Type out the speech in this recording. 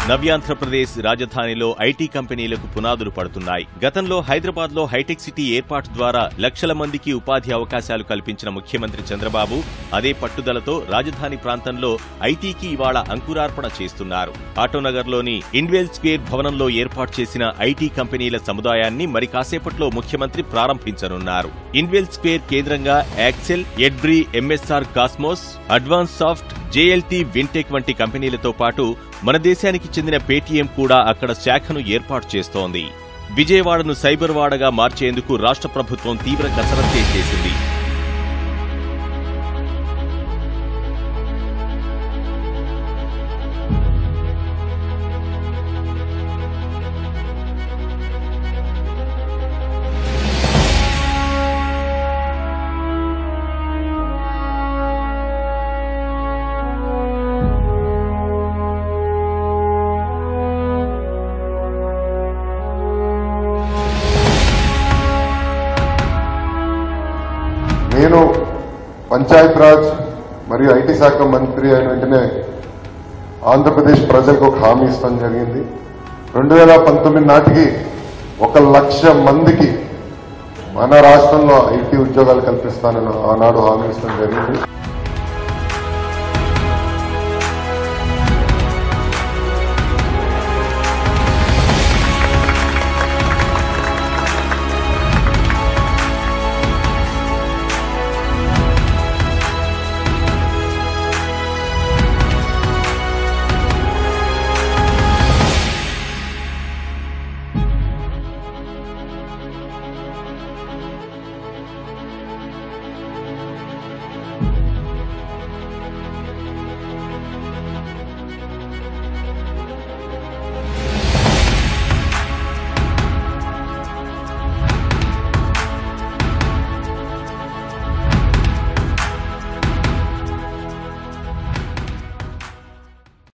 నవ్యాంధ్రప్రదేశ్ రాజధానిలో ఐటీ కంపెనీలకు పునాదులు పడుతున్నాయి. గతంలో హైదరాబాద్ లో హైటెక్ సిటీ ఏర్పాటు ద్వారా లక్షల మందికి ఉపాధి అవకాశాలు కల్పించిన ముఖ్యమంత్రి చంద్రబాబు అదే పట్టుదలతో రాజధాని ప్రాంతంలో ఐటీకి ఇవాళ అంకురార్పణ చేస్తున్నారు. ఆటోనగర్లోని ఇన్వెల్ స్క్వేర్ భవనంలో ఏర్పాటు చేసిన ఐటీ కంపెనీల సముదాయాన్ని మరి కాసేపట్లో ముఖ్యమంత్రి ప్రారంభించనున్నారు. ఇన్వెల్ స్క్వేర్ కేంద్రంగా యాక్సెల్, ఎడ్బ్రీ, MSR Cosmos, Advance Soft, JLT, Wintech వంటి కంపెనీలతో పాటు మన దేశానికి చెందిన పేటీఎం కూడా అక్కడ శాఖను ఏర్పాటు చేస్తోంది. విజయవాడను సైబర్ వాడగా మార్చేందుకు రాష్ట్ర ప్రభుత్వం తీవ్ర కసరత్తే చేసింది. నేను పంచాయతీరాజ్ మరియు ఐటీ శాఖ మంత్రి అయిన వెంటనే ఆంధ్రప్రదేశ్ ప్రజలకు ఒక హామీ ఇస్తాం జరిగింది. 2019 నాటికి 1 లక్ష మందికి మన రాష్ట్రంలో ఐటీ ఉద్యోగాలు కల్పిస్తానని ఆనాడు హామీ ఇస్తాం జరిగింది.